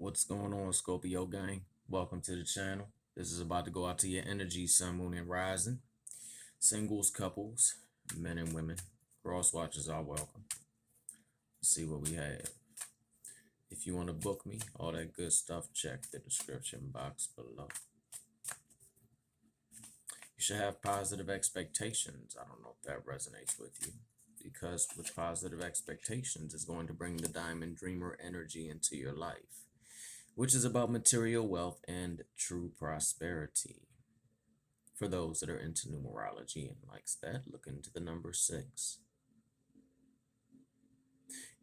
What's going on, Scorpio gang? Welcome to the channel. This is about to go out to your energy, sun, moon, and rising. Singles, couples, men and women. Cross watchers are welcome. Let's see what we have. If you want to book me, all that good stuff, check the description box below. You should have positive expectations. I don't know if that resonates with you, because with positive expectations, it's going to bring the diamond dreamer energy into your life, which is about material wealth and true prosperity. For those that are into numerology and likes that, look into the number 6.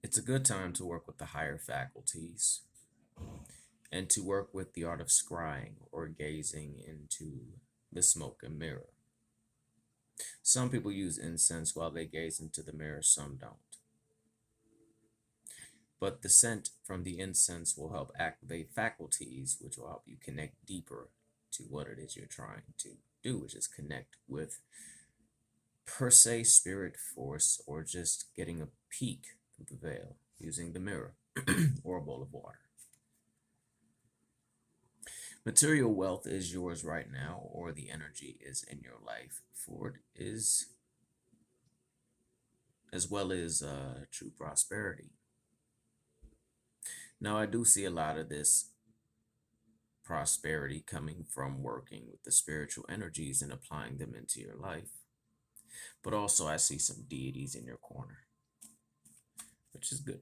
It's a good time to work with the higher faculties and to work with the art of scrying or gazing into the smoke and mirror. Some people use incense while they gaze into the mirror, some don't. But the scent from the incense will help activate faculties, which will help you connect deeper to what it is you're trying to do, which is connect with per se spirit force, or just getting a peek through the veil using the mirror or a bowl of water. Material wealth is yours right now, or the energy is in your life for it, is as well as true prosperity. Now, I do see a lot of this prosperity coming from working with the spiritual energies and applying them into your life. But also I see some deities in your corner, which is good.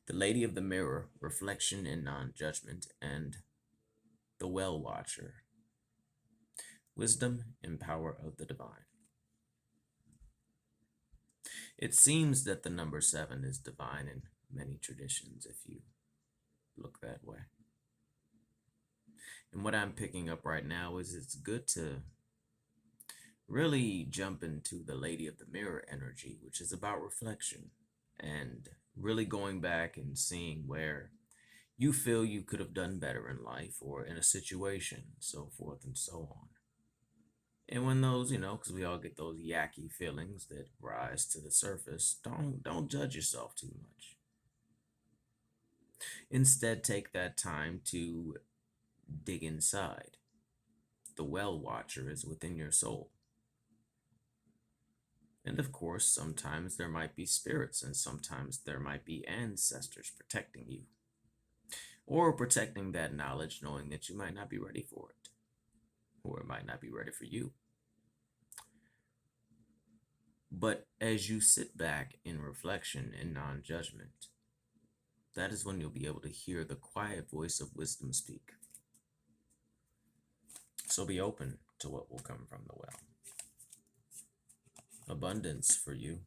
The Lady of the Mirror, reflection and non-judgment, and the Well Watcher, wisdom and power of the divine. It seems that the number 7 is divine in many traditions, if you look that way. And what I'm picking up right now is it's good to really jump into the Lady of the Mirror energy, which is about reflection and really going back and seeing where you feel you could have done better in life or in a situation, so forth and so on. And when those, because we all get those yucky feelings that rise to the surface, don't judge yourself too much. Instead, take that time to dig inside. The well watcher is within your soul. And of course, sometimes there might be spirits, and sometimes there might be ancestors protecting you, or protecting that knowledge, knowing that you might not be ready for it, or it might not be ready for you. But as you sit back in reflection and non-judgment, that is when you'll be able to hear the quiet voice of wisdom speak. So be open to what will come from the well. Abundance for you.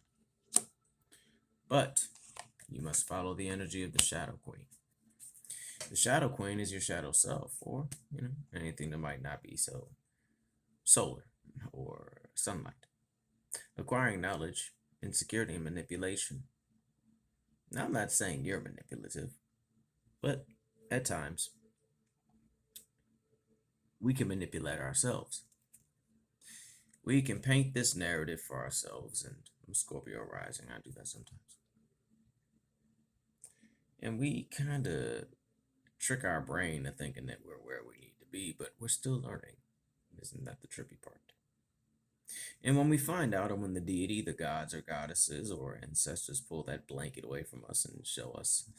But you must follow the energy of the Shadow Queen. The Shadow Queen is your shadow self, or, anything that might not be so solar or sunlight. Acquiring knowledge, insecurity, and manipulation. Now, I'm not saying you're manipulative, but at times we can manipulate ourselves. We can paint this narrative for ourselves, and I'm Scorpio rising, I do that sometimes. And we kind of trick our brain into thinking that we're where we need to be, but we're still learning. Isn't that the trippy part? And when we find out, and when the deity, the gods or goddesses or ancestors pull that blanket away from us and show us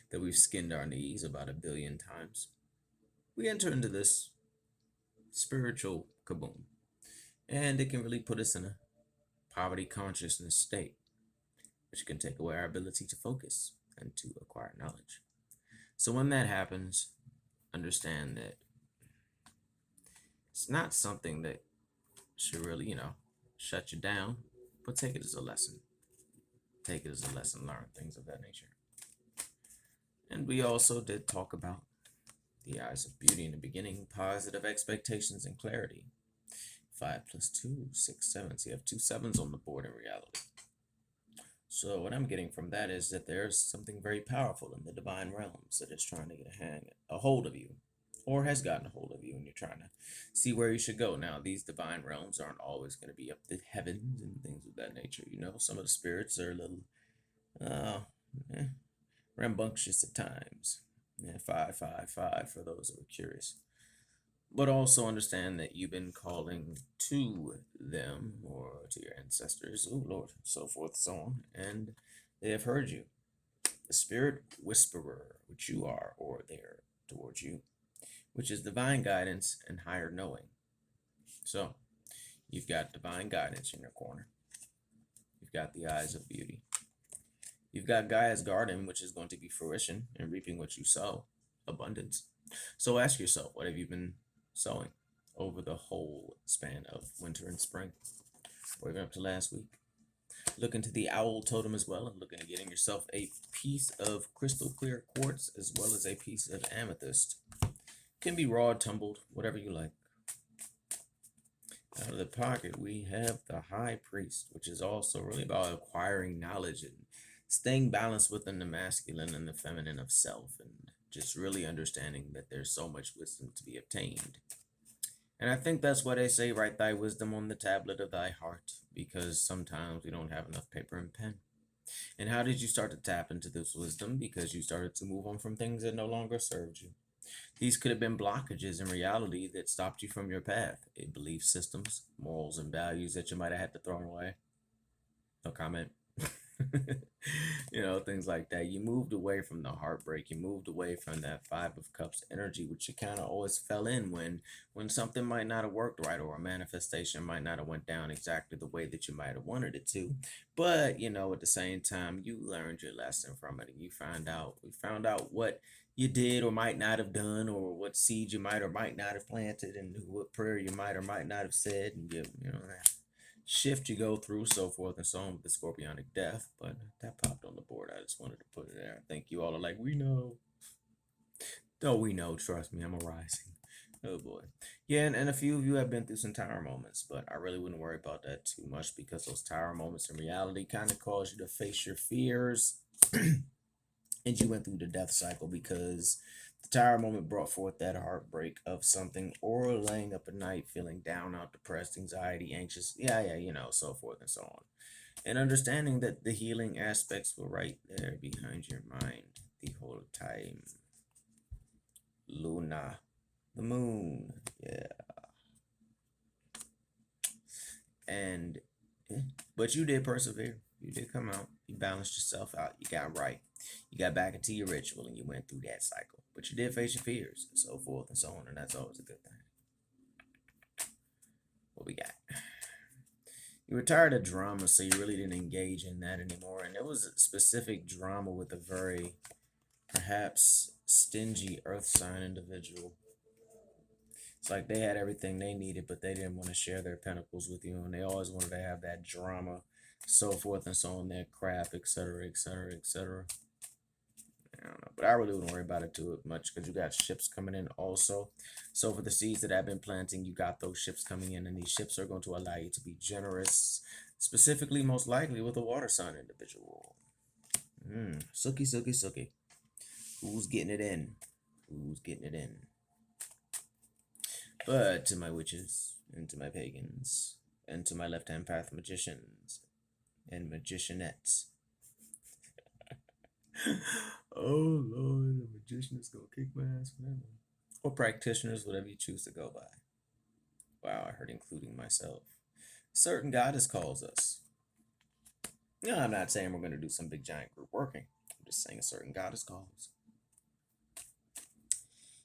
that we've skinned our knees about 1 billion times, we enter into this spiritual kaboom. And it can really put us in a poverty consciousness state, which can take away our ability to focus and to acquire knowledge. So when that happens, understand that it's not something that should really, shut you down, but take it as a lesson. Take it as a lesson learned, things of that nature. And we also did talk about the eyes of beauty in the beginning, positive expectations and clarity. 5 + 2, 6, 7. So you have 2 7s on the board in reality. So what I'm getting from that is that there's something very powerful in the divine realms that is trying to get a hold of you. or has gotten a hold of you, and you're trying to see where you should go. Now, these divine realms aren't always going to be up the heavens and things of that nature. Some of the spirits are a little uh, eh, rambunctious at times. Yeah, 555 for those who are curious. But also understand that you've been calling to them or to your ancestors, oh Lord, so forth, so on, and they have heard you. The spirit whisperer, which you are, or they're towards you, which is divine guidance and higher knowing. So, you've got divine guidance in your corner. You've got the eyes of beauty. You've got Gaia's garden, which is going to be fruition and reaping what you sow, abundance. So ask yourself, what have you been sowing over the whole span of winter and spring, or even up to last week? Look into the owl totem as well, and look into getting yourself a piece of crystal clear quartz as well as a piece of amethyst. Can be raw, tumbled, whatever you like. Out of the pocket, we have the High Priest, which is also really about acquiring knowledge and staying balanced within the masculine and the feminine of self, and just really understanding that there's so much wisdom to be obtained. And I think that's why they say, write thy wisdom on the tablet of thy heart, because sometimes we don't have enough paper and pen. And how did you start to tap into this wisdom? Because you started to move on from things that no longer served you. These could have been blockages in reality that stopped you from your path, belief systems, morals, and values that you might have had to throw away. No comment. Things like that. You moved away from the heartbreak. You moved away from that Five of Cups energy, which you kind of always fell in when something might not have worked right, or a manifestation might not have went down exactly the way that you might have wanted it to. But at the same time, you learned your lesson from it, and we found out what you did or might not have done, or what seed you might or might not have planted, and what prayer you might or might not have said, and that shift you go through, so forth and so on with the scorpionic death. But that popped on the board. I just wanted to put it there. I think you all are like, we know. Oh, we know. Trust me, I'm a rising. Oh boy. Yeah, and a few of you have been through some tower moments, but I really wouldn't worry about that too much, because those tower moments in reality kind of cause you to face your fears. And you went through the death cycle, because the tower moment brought forth that heartbreak of something, or laying up at night feeling down out, depressed, anxiety, anxious, yeah, so forth and so on. And understanding that the healing aspects were right there behind your mind the whole time. Luna, the moon, yeah. And but you did persevere. You did come out. You balanced yourself out. You got right. You got back into your ritual, and you went through that cycle. But you did face your fears, and so forth and so on, and that's always a good thing. What we got? You were tired of drama, so you really didn't engage in that anymore. And it was a specific drama with a very, perhaps, stingy earth sign individual. It's like they had everything they needed, but they didn't want to share their pentacles with you, and they always wanted to have that drama, so forth and so on, that crap, etc., etc., etc. I don't know, but I really wouldn't worry about it too much, because you got ships coming in also. So for the seeds that I've been planting, you got those ships coming in, and these ships are going to allow you to be generous, specifically, most likely, with a water sign individual. Sookie, sookie, sookie. Who's getting it in? Who's getting it in? But to my witches, and to my pagans, and to my left-hand path magicians and magicianettes. Oh Lord, the magician is gonna kick my ass for that one. Or practitioners, whatever you choose to go by. Wow, I heard including myself. Certain goddess calls us. No, I'm not saying we're gonna do some big giant group working. I'm just saying a certain goddess calls.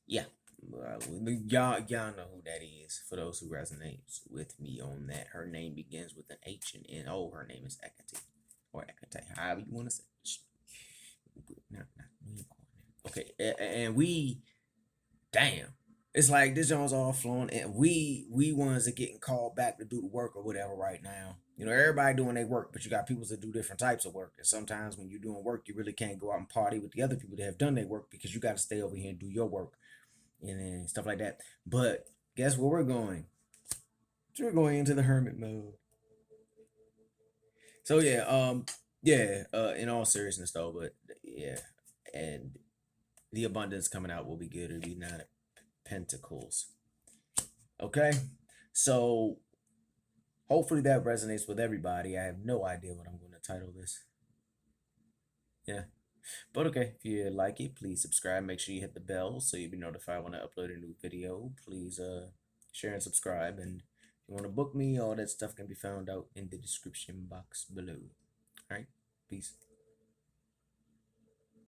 Yeah. Y'all know who that is. For those who resonates with me on that, her name begins with an H and N. Oh, her name is Ekati, or Ekate, however you want to say. Okay, and we, damn, it's like this Jones all flowing, and we ones that getting called back to do the work or whatever right now. Everybody doing their work, but you got people that do different types of work. And sometimes when you're doing work, you really can't go out and party with the other people that have done their work, because you got to stay over here and do your work and stuff like that. But guess where we're going? We're going into the hermit mode. So in all seriousness though, but yeah, and the abundance coming out will be good. It'll be not Pentacles. Okay, so hopefully that resonates with everybody. I have no idea what I'm going to title this. Yeah. But okay, if you like it, please subscribe. Make sure you hit the bell so you'll be notified when I upload a new video. Please share and subscribe. And if you want to book me, all that stuff can be found out in the description box below. All right, peace.